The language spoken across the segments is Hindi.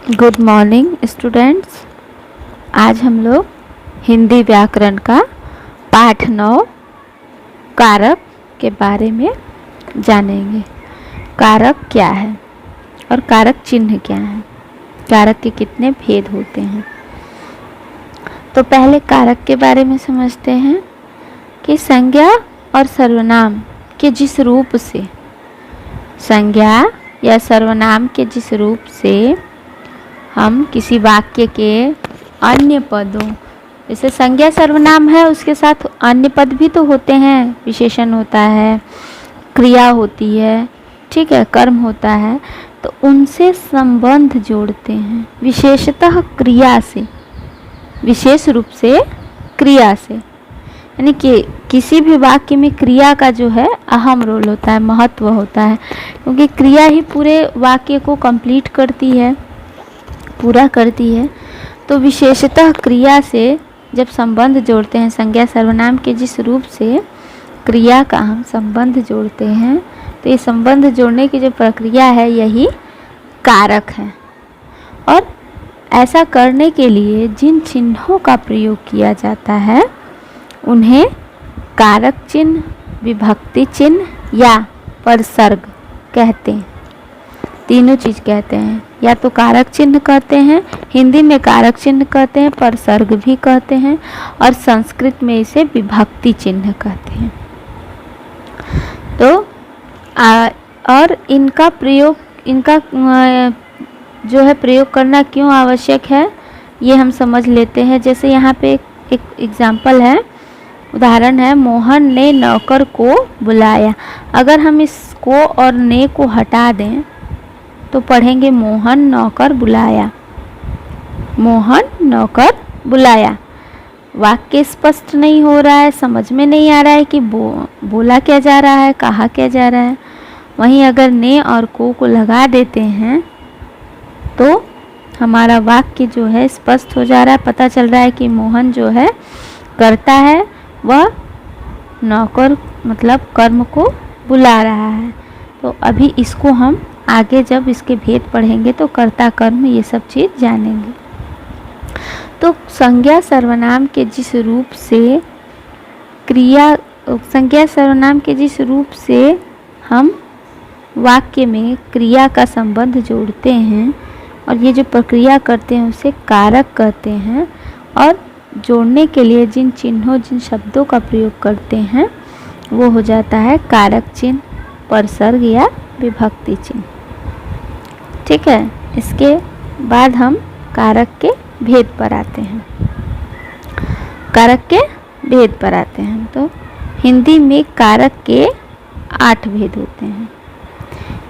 Good morning students. आज हम लोग हिंदी व्याकरण का पाठ 9 कारक के बारे में जानेंगे। कारक क्या है और कारक चिन्ह क्या है, कारक के कितने भेद होते हैं। तो पहले कारक के बारे में समझते हैं कि संज्ञा और सर्वनाम के जिस रूप से, संज्ञा या सर्वनाम के जिस रूप से हम किसी वाक्य के अन्य पदों, जैसे संज्ञा सर्वनाम है उसके साथ अन्य पद भी तो होते हैं, विशेषण होता है, क्रिया होती है, ठीक है, कर्म होता है, तो उनसे संबंध जोड़ते हैं विशेषतः क्रिया से, विशेष रूप से क्रिया से। यानी कि किसी भी वाक्य में क्रिया का जो है अहम रोल होता है, महत्व होता है, क्योंकि क्रिया ही पूरे वाक्य को कंप्लीट करती है, पूरा करती है। तो विशेषतः क्रिया से जब संबंध जोड़ते हैं, संज्ञा सर्वनाम के जिस रूप से क्रिया का हम संबंध जोड़ते हैं, तो ये संबंध जोड़ने की जो प्रक्रिया है यही कारक है। और ऐसा करने के लिए जिन चिन्हों का प्रयोग किया जाता है उन्हें कारक चिन्ह, विभक्ति चिन्ह या परसर्ग कहते हैं। तीनों चीज़ कहते हैं, या तो कारक चिन्ह कहते हैं, हिंदी में कारक चिन्ह कहते हैं, परसर्ग भी कहते हैं, और संस्कृत में इसे विभक्ति चिन्ह कहते हैं। तो और इनका प्रयोग, इनका जो है प्रयोग करना क्यों आवश्यक है ये हम समझ लेते हैं। जैसे यहाँ पे एक एग्जाम्पल है, उदाहरण है, मोहन ने नौकर को बुलाया। अगर हम इसको और ने को हटा दें तो पढ़ेंगे मोहन नौकर बुलाया, मोहन नौकर बुलाया। वाक्य स्पष्ट नहीं हो रहा है, समझ में नहीं आ रहा है कि बोला क्या जा रहा है, कहा क्या जा रहा है। वहीं अगर ने और को लगा देते हैं तो हमारा वाक्य जो है स्पष्ट हो जा रहा है, पता चल रहा है कि मोहन जो है करता है, वह नौकर मतलब कर्म को बुला रहा है। तो अभी इसको हम आगे जब इसके भेद पढ़ेंगे तो कर्ता कर्म ये सब चीज़ जानेंगे। तो संज्ञा सर्वनाम के जिस रूप से क्रिया, संज्ञा सर्वनाम के जिस रूप से हम वाक्य में क्रिया का संबंध जोड़ते हैं और ये जो प्रक्रिया करते हैं उसे कारक कहते हैं। और जोड़ने के लिए जिन चिन्हों, जिन शब्दों का प्रयोग करते हैं वो हो जाता है कारक चिन्ह, परसर्ग या विभक्ति चिन्ह। ठीक है, इसके बाद हम कारक के भेद पर आते हैं। कारक के भेद पर आते हैं तो हिंदी में कारक के 8 भेद होते हैं।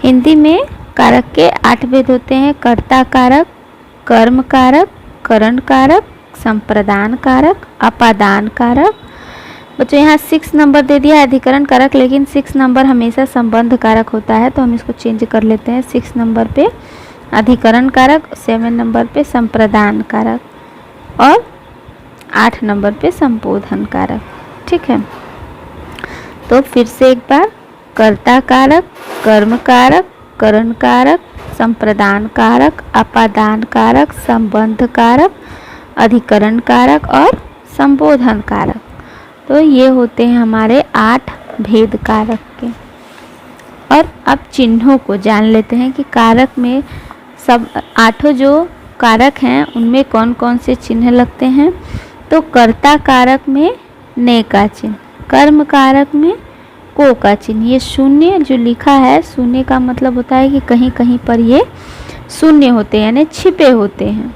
हिंदी में कारक के 8 भेद होते हैं। कर्ता कारक, कर्म कारक, करण कारक, संप्रदान कारक, अपादान कारक। बच्चों यहाँ 6 नंबर दे दिया है अधिकरण कारक, लेकिन 6 नंबर हमेशा संबंध कारक होता है तो हम इसको चेंज कर लेते हैं। 6 नंबर पे अधिकरण कारक, 7 नंबर पे संप्रदान कारक और 8 नंबर पे संबोधन कारक। ठीक है, तो फिर से एक बार, कर्ता कारक, कर्म कारक, करण कारक, संप्रदान कारक, अपादान कारक, संबंध कारक, अधिकरण कारक और संबोधन कारक। तो ये होते हैं हमारे 8 भेद कारक के। और अब चिन्हों को जान लेते हैं कि कारक में सब 8 जो कारक हैं उनमें कौन कौन से चिन्ह लगते हैं। तो कर्ता कारक में ने का चिन्ह, कर्म कारक में को का चिन्ह। ये शून्य जो लिखा है, शून्य का मतलब होता है कि कहीं कहीं पर ये शून्य होते हैं, यानी छिपे होते हैं।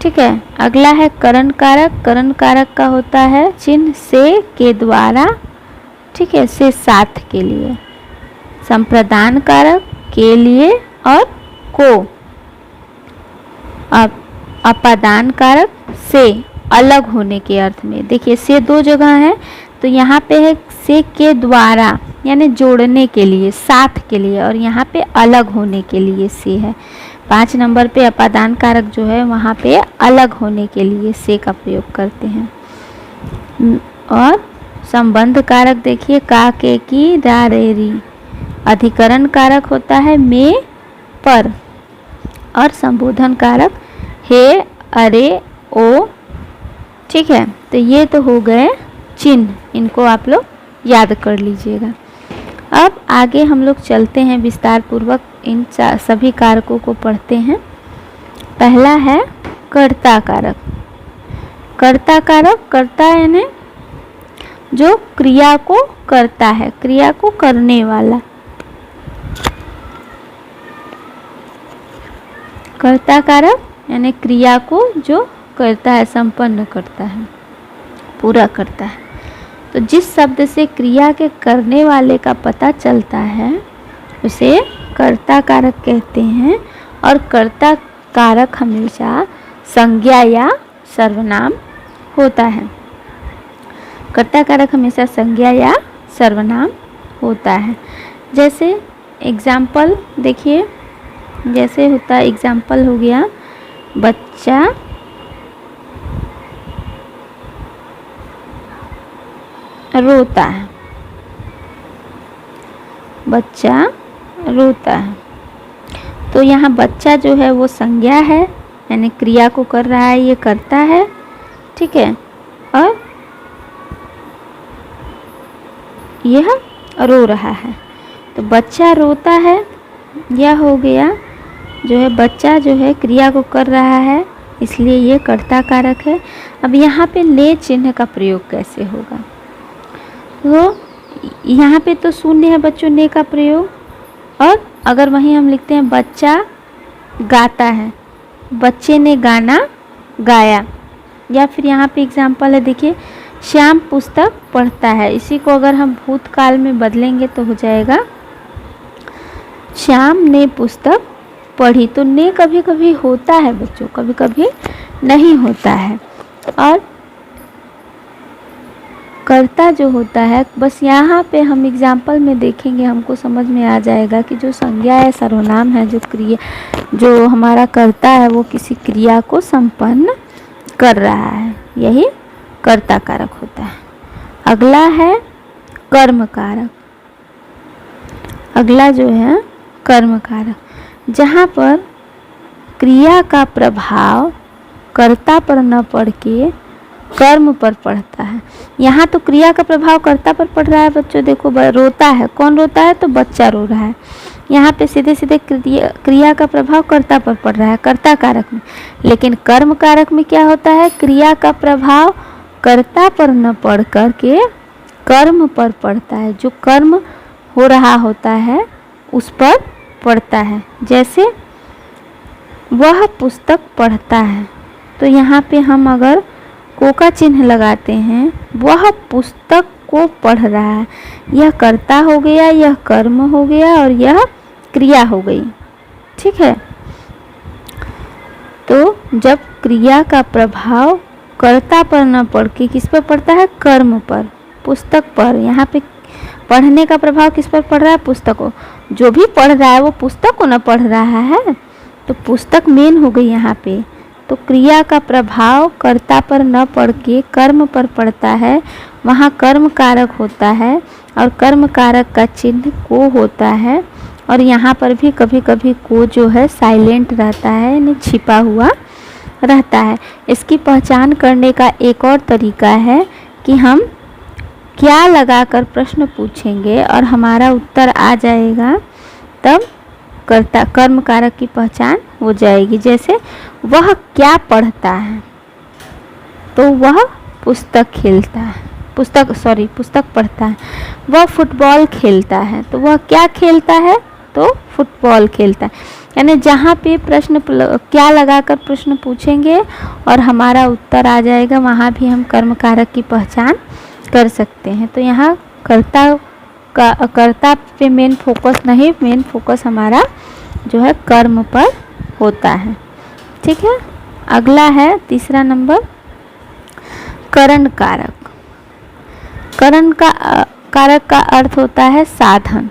ठीक है, अगला है करण कारक। करण कारक का होता है चिन्ह से, के द्वारा, ठीक है, से साथ के लिए। संप्रदान कारक के लिए और को। अब अपादान कारक से, अलग होने के अर्थ में। देखिए से 2 जगह है, तो यहाँ पे है से के द्वारा यानी जोड़ने के लिए, साथ के लिए, और यहाँ पे अलग होने के लिए से है। 5 नंबर पे अपादान कारक जो है वहाँ पे अलग होने के लिए से का प्रयोग करते हैं। और संबंध कारक देखिए का, के, की, रा, रे, री। अधिकरण कारक होता है में, पर। और संबोधन कारक हे, अरे, ओ। ठीक है, तो ये तो हो गए चिन्ह, इनको आप लोग याद कर लीजिएगा। अब आगे हम लोग चलते हैं, विस्तार पूर्वक इन सभी कारकों को पढ़ते हैं। पहला है कर्ता कारक। कर्ता कारक, कर्ता यानी जो क्रिया को करता है, क्रिया को करने वाला। कर्ता कारक यानी क्रिया को जो करता है, संपन्न करता है, पूरा करता है। तो जिस शब्द से क्रिया के करने वाले का पता चलता है उसे कर्ता कारक कहते हैं। और कर्ता कारक हमेशा संज्ञा या सर्वनाम होता है। कर्ता कारक हमेशा संज्ञा या सर्वनाम होता है। जैसे एग्जाम्पल देखिए, जैसे होता है, एग्जाम्पल हो गया बच्चा रोता है, बच्चा रोता है। तो यहाँ बच्चा जो है वो संज्ञा है, यानी क्रिया को कर रहा है, ये करता है। ठीक है, और यह रो रहा है। तो बच्चा रोता है, यह हो गया जो है, बच्चा जो है क्रिया को कर रहा है, इसलिए ये कर्ता कारक है। अब यहाँ पे ले चिन्ह का प्रयोग कैसे होगा? तो यहाँ पे तो शून्य है बच्चों, ने का प्रयोग। और अगर वहीं हम लिखते हैं बच्चा गाता है, बच्चे ने गाना गाया। या फिर यहाँ पे एग्जाम्पल है, देखिए श्याम पुस्तक पढ़ता है। इसी को अगर हम भूतकाल में बदलेंगे तो हो जाएगा श्याम ने पुस्तक पढ़ी। तो ने कभी कभी होता है बच्चों, कभी कभी नहीं होता है। और कर्ता जो होता है, बस यहाँ पे हम एग्जाम्पल में देखेंगे, हमको समझ में आ जाएगा कि जो संज्ञा या सर्वनाम है, जो क्रिया, जो हमारा कर्ता है, वो किसी क्रिया को संपन्न कर रहा है, यही कर्ता कारक होता है। अगला है कर्म कारक। अगला जो है कर्म कारक, जहाँ पर क्रिया का प्रभाव कर्ता पर न पड़ के कर्म पर पड़ता है। यहाँ तो क्रिया का प्रभाव कर्ता पर पड़ रहा है बच्चों, देखो रोता है, कौन रोता है? तो बच्चा रो रहा है। यहाँ पे सीधे सीधे क्रिया का प्रभाव कर्ता पर पड़ रहा है, कर्ता कारक में। लेकिन कर्म कारक में क्या होता है? क्रिया का प्रभाव कर्ता पर न पड़ कर के कर्म पर पड़ता है, जो कर्म हो रहा होता है उस पर पड़ता है। जैसे वह पुस्तक पढ़ता है, तो यहाँ पे हम अगर को का चिन्ह लगाते हैं, वह पुस्तक को पढ़ रहा है, यह कर्ता हो गया, यह कर्म हो गया और यह क्रिया हो गई। ठीक है, तो जब क्रिया का प्रभाव कर्ता पर न पड़ के किस पर पड़ता है? कर्म पर, पुस्तक पर। यहाँ पे पढ़ने का प्रभाव किस पर पड़ रहा है? पुस्तक को। जो भी पढ़ रहा है वो पुस्तक को न पढ़ रहा है, तो पुस्तक मेन हो गई यहाँ पे। तो क्रिया का प्रभाव कर्ता पर न पड़ के कर्म पर पड़ता है, वहाँ कर्म कारक होता है और कर्म कारक का चिन्ह को होता है। और यहाँ पर भी कभी कभी को जो है साइलेंट रहता है, यानी छिपा हुआ रहता है। इसकी पहचान करने का एक और तरीका है कि हम क्या लगाकर प्रश्न पूछेंगे और हमारा उत्तर आ जाएगा, तब कर्ता कर्म कारक की पहचान हो जाएगी। जैसे वह क्या पढ़ता है? तो वह पुस्तक खेलता है, पुस्तक पढ़ता है। वह फुटबॉल खेलता है, तो वह क्या खेलता है? तो फुटबॉल खेलता है। यानी जहाँ पे प्रश्न क्या लगाकर प्रश्न पूछेंगे और हमारा उत्तर आ जाएगा, वहाँ भी हम कर्म कारक की पहचान कर सकते हैं। तो यहाँ कर्ता पे मेन फोकस नहीं, मेन फोकस हमारा जो है कर्म पर होता है। ठीक है, अगला है तीसरा नंबर करण कारक। करण कारक का अर्थ होता है साधन।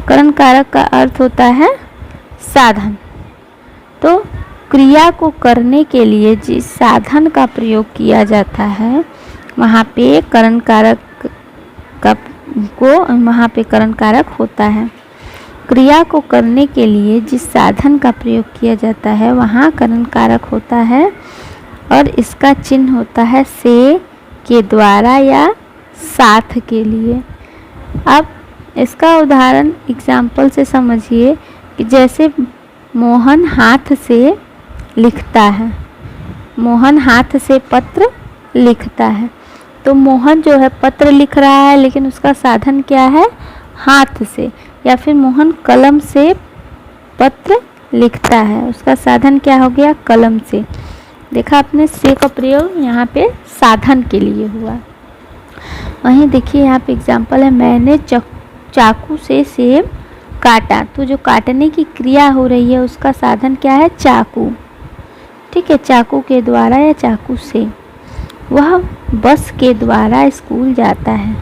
करण कारक का अर्थ होता है साधन। तो क्रिया को करने के लिए जिस साधन का प्रयोग किया जाता है, वहाँ पे करण कारक का वहाँ पे करण कारक होता है। क्रिया को करने के लिए जिस साधन का प्रयोग किया जाता है वहाँ करण कारक होता है और इसका चिन्ह होता है से, के द्वारा या साथ के लिए। अब इसका उदाहरण एग्जाम्पल से समझिए कि जैसे मोहन हाथ से लिखता है, मोहन हाथ से पत्र लिखता है। तो मोहन जो है पत्र लिख रहा है लेकिन उसका साधन क्या है, हाथ से। या फिर मोहन कलम से पत्र लिखता है, उसका साधन क्या हो गया, कलम से। देखा आपने, से का प्रयोग यहाँ पे साधन के लिए हुआ। वहीं देखिए यहाँ पे एग्जाम्पल है, मैंने चाकू से सेब काटा। तो जो काटने की क्रिया हो रही है उसका साधन क्या है, चाकू। ठीक है, चाकू के द्वारा या चाकू से। वह बस के द्वारा स्कूल जाता है।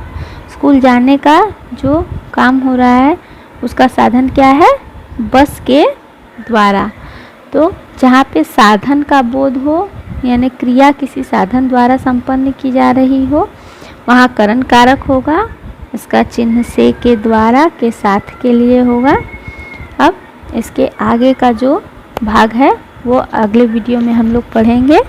स्कूल जाने का जो काम हो रहा है उसका साधन क्या है, बस के द्वारा। तो जहाँ पे साधन का बोध हो यानी क्रिया किसी साधन द्वारा संपन्न की जा रही हो वहाँ करण कारक होगा, इसका चिन्ह से, के द्वारा, के साथ के लिए होगा। अब इसके आगे का जो भाग है वो अगले वीडियो में हम लोग पढ़ेंगे।